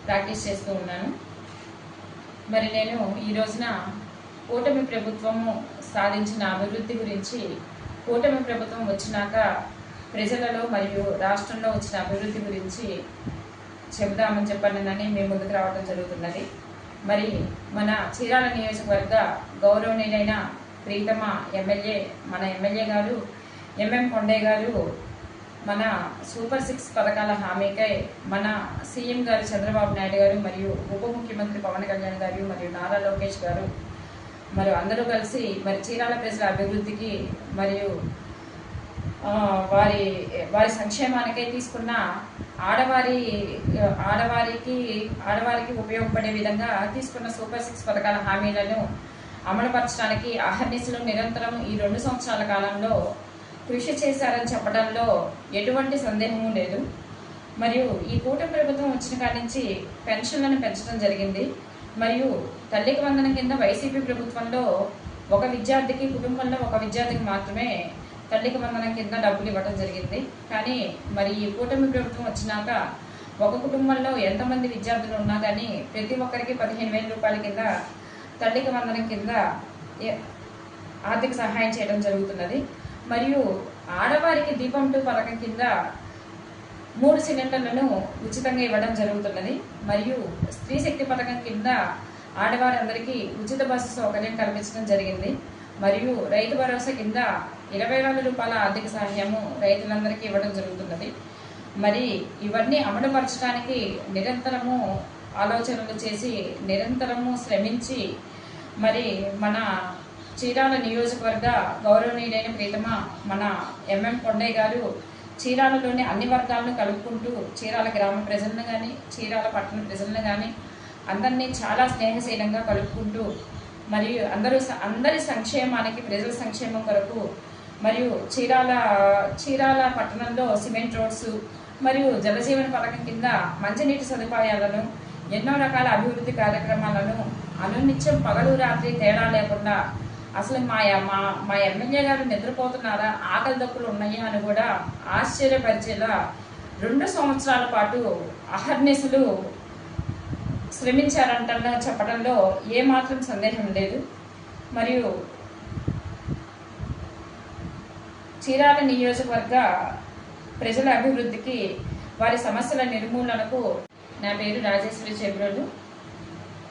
Practice చేస్తూ ఉన్నాను. మరి నేను ఈ రోజున కూటమి ప్రభుత్వము సాధించిన అభివృద్ధి గురించి, కూటమి ప్రభుత్వం వచ్చినాక ప్రజలలో మరియు రాష్ట్రంలో వచ్చిన అభివృద్ధి గురించి చెబుదామని చెప్పానని మేము ముందుకు రావడం జరుగుతున్నది. మరి మన చీరాల నియోజకవర్గ గౌరవనీయులైన ప్రీతమ ఎమ్మెల్యే, మన ఎమ్మెల్యే గారు ఎంఎం కొండయ్య గారు మన సూపర్ 6 పథకాల హామీకై మన సీఎం గారు చంద్రబాబు నాయుడు గారు మరియు ఉప ముఖ్యమంత్రి పవన్ కళ్యాణ్ గారు మరియు నారా లోకేష్ గారు మరి అందరూ కలిసి మరి చీరాల ప్రజల అభివృద్ధికి మరియు వారి సంక్షేమానికై తీసుకున్న ఆడవారికి ఉపయోగపడే విధంగా తీసుకున్న సూపర్ 6 పథకాల హామీలను అమలుపరచడానికి అహర్నిశలు నిరంతరం ఈ 2 సంవత్సరాల కాలంలో కృషి చేశారని చెప్పడంలో ఎటువంటి సందేహము లేదు. మరియు ఈ కూటమి ప్రభుత్వం వచ్చిన కాడి నుంచి పెన్షన్లను పెంచడం జరిగింది. మరియు తల్లికి వందనం కింద వైసీపీ ప్రభుత్వంలో ఒక విద్యార్థికి, కుటుంబంలో ఒక విద్యార్థికి మాత్రమే తల్లికి వందనం కింద డబ్బులు ఇవ్వడం జరిగింది. కానీ మరి ఈ కూటమి ప్రభుత్వం వచ్చినాక ఒక కుటుంబంలో ఎంతమంది విద్యార్థులు ఉన్నా కానీ ప్రతి ఒక్కరికి 15,000 రూపాయల కింద తల్లికి వందనం కింద ఆర్థిక సహాయం చేయడం జరుగుతున్నది. మరియు ఆడవారికి దీపం 2 పథకం కింద 3 సిలిండర్లను ఉచితంగా ఇవ్వడం జరుగుతున్నది. మరియు స్త్రీ శక్తి పథకం కింద ఆడవారందరికీ ఉచిత బస్సు సౌకర్యం కల్పించడం జరిగింది. మరియు రైతు భరోసా కింద 20,000 రూపాయల ఆర్థిక సహాయము రైతులందరికీ ఇవ్వడం జరుగుతున్నది. మరి ఇవన్నీ అమలుపరచడానికి నిరంతరము ఆలోచనలు చేసి, నిరంతరము శ్రమించి మరి మన చీరాల నియోజకవర్గ గౌరవనీయులైన ప్రీతమ మన ఎంఎం కొండయ్య గారు చీరాలలోని అన్ని వర్గాలను కలుపుకుంటూ చీరాల గ్రామ ప్రజలను కానీ, చీరాల పట్టణ ప్రజలను కానీ అందరినీ చాలా స్నేహశీలంగా కలుపుకుంటూ మరియు అందరి సంక్షేమానికి, ప్రజల సంక్షేమం కొరకు మరియు చీరాల పట్టణంలో సిమెంట్ రోడ్స్ మరియు జలజీవన పథకం కింద మంచినీటి సదుపాయాలను, ఎన్నో రకాల అభివృద్ధి కార్యక్రమాలను అనునిత్యం పగలు రాత్రి తేడా లేకుండా అసలు మా ఎమ్మెల్యే గారు నిద్రపోతున్నారా, ఆకలి దప్పులు ఉన్నాయా అని కూడా ఆశ్చర్యపరిచేలా 2 సంవత్సరాల పాటు అహర్నిశలు శ్రమించారంట చెప్పడంలో ఏమాత్రం సందేహం లేదు. మరియు చీరాల నియోజకవర్గ ప్రజల అభివృద్ధికి, వారి సమస్యల నిర్మూలనకు నా పేరు రాజేశ్వరి చెబ్రోలు.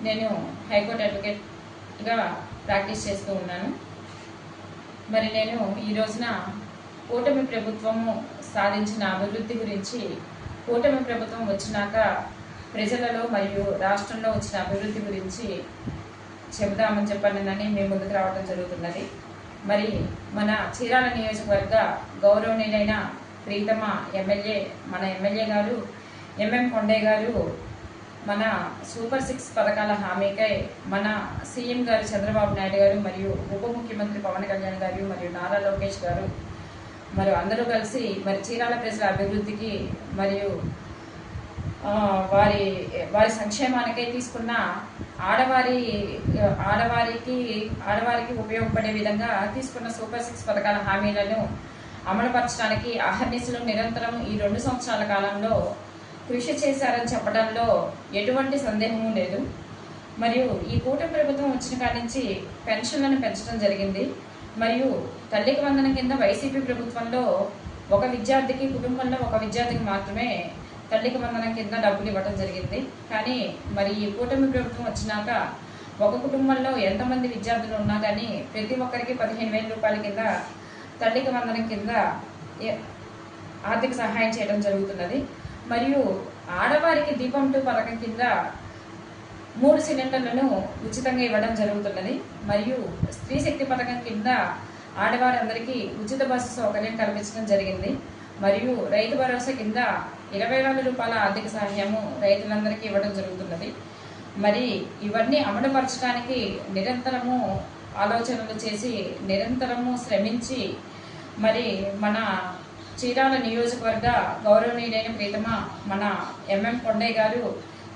నేను హైకోర్టు అడ్వకేట్గా ప్రాక్టీస్ చేస్తూ ఉన్నాను. మరి నేను ఈ రోజున కూటమి ప్రభుత్వము సాధించిన అభివృద్ధి గురించి, కూటమి ప్రభుత్వం వచ్చినాక ప్రజలలో మరియు రాష్ట్రంలో వచ్చిన అభివృద్ధి గురించి చెబుదామని చెప్పానని మేము ముందుకు రావడం జరుగుతున్నది. మరి మన చీరాల నియోజకవర్గ గౌరవనీయులైన ప్రీతమ ఎమ్మెల్యే, మన ఎమ్మెల్యే గారు ఎంఎం కొండయ్య గారు మన సూపర్ 6 పథకాల హామీకై మన సీఎం గారు చంద్రబాబు నాయుడు గారు మరియు ఉప ముఖ్యమంత్రి పవన్ కళ్యాణ్ గారు మరియు నారా లోకేష్ గారు మరి అందరూ కలిసి మరి చీరాల ప్రజల అభివృద్ధికి మరియు వారి సంక్షేమానికై తీసుకున్న ఆడవారికి ఉపయోగపడే విధంగా తీసుకున్న సూపర్ 6 పథకాల హామీలను అమలుపరచడానికి అహర్నిశలు నిరంతరం ఈ 2 సంవత్సరాల కాలంలో కృషి చేశారని చెప్పడంలో ఎటువంటి సందేహము లేదు. మరియు ఈ కూటమి ప్రభుత్వం వచ్చిన కాడి నుంచి పెన్షన్లను పెంచడం జరిగింది. మరియు తల్లికి వందనం కింద వైసీపీ ప్రభుత్వంలో ఒక విద్యార్థికి, కుటుంబంలో ఒక విద్యార్థికి మాత్రమే తల్లికి వందనం కింద డబ్బులు ఇవ్వడం జరిగింది. కానీ మరి ఈ కూటమి ప్రభుత్వం వచ్చినాక ఒక కుటుంబంలో ఎంతమంది విద్యార్థులు ఉన్నా కానీ ప్రతి ఒక్కరికి 15,000 రూపాయల కింద తల్లికి వందనం కింద ఆర్థిక సహాయం చేయడం జరుగుతున్నది. మరియు ఆడవారికి దీపం 2 పథకం కింద 3 సిలిండర్లను ఉచితంగా ఇవ్వడం జరుగుతున్నది. మరియు స్త్రీ శక్తి పథకం కింద ఆడవారందరికీ ఉచిత బస్సు సౌకర్యం కల్పించడం జరిగింది. మరియు రైతు భరోసా కింద 20,000 రూపాయల ఆర్థిక సహాయము రైతులందరికీ ఇవ్వడం జరుగుతున్నది. మరి ఇవన్నీ అమలుపరచడానికి నిరంతరము ఆలోచనలు చేసి, నిరంతరము శ్రమించి మరి మన చీరాల నియోజకవర్గ గౌరవనీయులైన ప్రీతమ మన ఎంఎం కొండయ్య గారు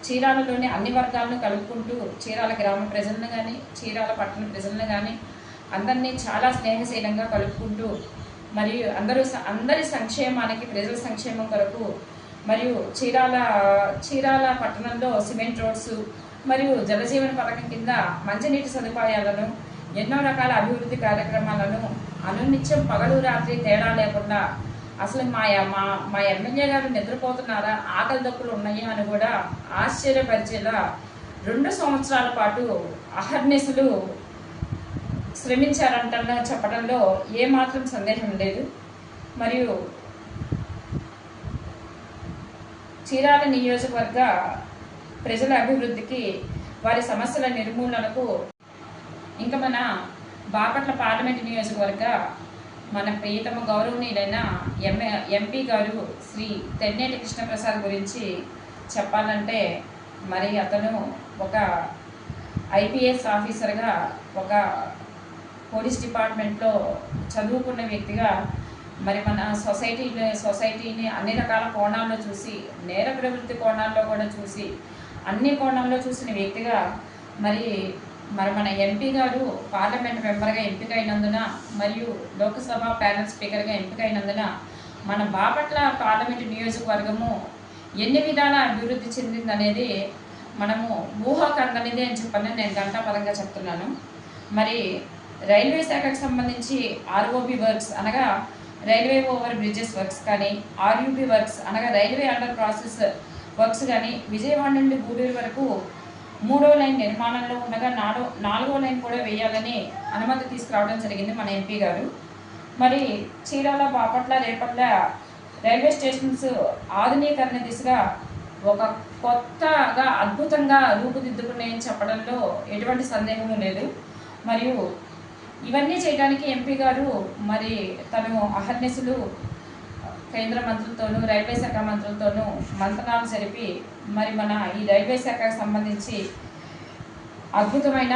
చీరాలలోని అన్ని వర్గాలను కలుపుకుంటూ చీరాల గ్రామ ప్రజలను కానీ, చీరాల పట్టణ ప్రజలను కానీ అందరినీ చాలా స్నేహశీలంగా కలుపుకుంటూ మరియు అందరి సంక్షేమానికి, ప్రజల సంక్షేమం కొరకు మరియు చీరాల పట్టణంలో సిమెంట్ రోడ్స్ మరియు జలజీవన పథకం కింద మంచినీటి సదుపాయాలను, ఎన్నో రకాల అభివృద్ధి కార్యక్రమాలను అనునిత్యం పగలు రాత్రి తేడా లేకుండా అసలు మా ఎమ్మెల్యే గారు నిద్రపోతున్నారా, ఆకలి దప్పులు ఉన్నాయా అని కూడా ఆశ్చర్యపరిచేలా 2 సంవత్సరాల పాటు అహర్నిశలు శ్రమించారంట చెప్పడంలో ఏమాత్రం సందేహం లేదు. మరియు చీరాల నియోజకవర్గ ప్రజల అభివృద్ధికి, వారి సమస్యల నిర్మూలనకు, ఇంకా మన బాపట్ల పార్లమెంట్ నియోజకవర్గ మన ప్రియతమ గౌరవనీయులైన ఎంపీ గారు శ్రీ తెన్నేటి కృష్ణప్రసాద్ గురించి చెప్పాలంటే, మరి అతను ఒక ఐపీఎస్ ఆఫీసర్గా, ఒక పోలీస్ డిపార్ట్మెంట్లో చదువుకున్న వ్యక్తిగా, మరి మన సొసైటీని అన్ని రకాల కోణాల్లో చూసి, నేర ప్రవృత్తి కోణాల్లో కూడా చూసి, అన్ని కోణాల్లో చూసిన వ్యక్తిగా మరి మన ఎంపీ గారు పార్లమెంట్ మెంబర్గా ఎంపికైనందున, మరియు లోక్సభ ప్యానెల్ స్పీకర్గా ఎంపికైనందున మన బాపట్ల పార్లమెంటు నియోజకవర్గము ఎన్ని విధాల అభివృద్ధి చెందిందనేది మనము ఊహాకందనిదే అని చెప్పని నేను ఘంటాపరంగా చెప్తున్నాను. మరి రైల్వే శాఖకు సంబంధించి ఆర్ఓబి వర్క్స్ అనగా రైల్వే ఓవర్ బ్రిడ్జెస్ వర్క్స్ కానీ, ఆర్యూబీ వర్క్స్ అనగా రైల్వే అండర్ ప్రాసెస్ వర్క్స్ కానీ, విజయవాడ నుండి గూడూరు వరకు 3వ లైన్ నిర్మాణంలో ఉండగా 4వ లైన్ కూడా వేయాలని అనుమతి తీసుకురావడం జరిగింది మన ఎంపీ గారు. మరి చీరాల, బాపట్ల, రేపట్ల రైల్వే స్టేషన్స్ ఆధునీకరణ దిశగా ఒక కొత్తగా అద్భుతంగా రూపుదిద్దుకున్నాయని చెప్పడంలో ఎటువంటి సందేహము లేదు. మరియు ఇవన్నీ చేయడానికి ఎంపీ గారు మరి తను అహర్నిశలు కేంద్ర మంత్రులతోనూ, రైల్వే శాఖ మంత్రులతోనూ మంత్రాలు జరిపి మరి మన ఈ రైల్వే శాఖకు సంబంధించి అద్భుతమైన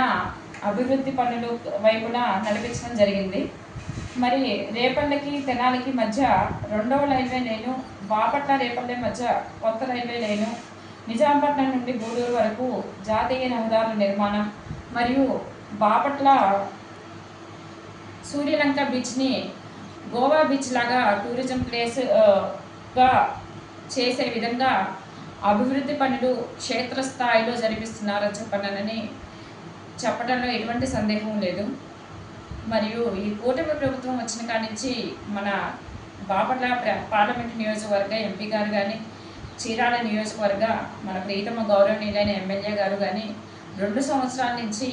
అభివృద్ధి పనులు వైపున నడిపించడం జరిగింది. మరి రేపల్లెకి తెనాలికి మధ్య 2వ రైల్వే లైను, బాపట్ల రేపల్లె మధ్య కొత్త రైల్వే లైను, నిజాంపట్నం నుండి గూడూరు వరకు జాతీయ రహదారుల నిర్మాణం, మరియు బాపట్ల సూర్యలంక బీచ్ని గోవా బీచ్ లాగా టూరిజం ప్లేస్గా చేసే విధంగా అభివృద్ధి పనులు క్షేత్రస్థాయిలో జరిపిస్తున్నారని చెప్పడంలో ఎటువంటి సందేహం లేదు. మరియు ఈ కూటమి ప్రభుత్వం వచ్చిన కాడి నుంచి మన బాపట్ల పార్లమెంటు నియోజకవర్గ ఎంపీ గారు కానీ, చీరాల నియోజకవర్గ మన ప్రియతమ గౌరవనీయులైన ఎమ్మెల్యే గారు కానీ 2 సంవత్సరాల నుంచి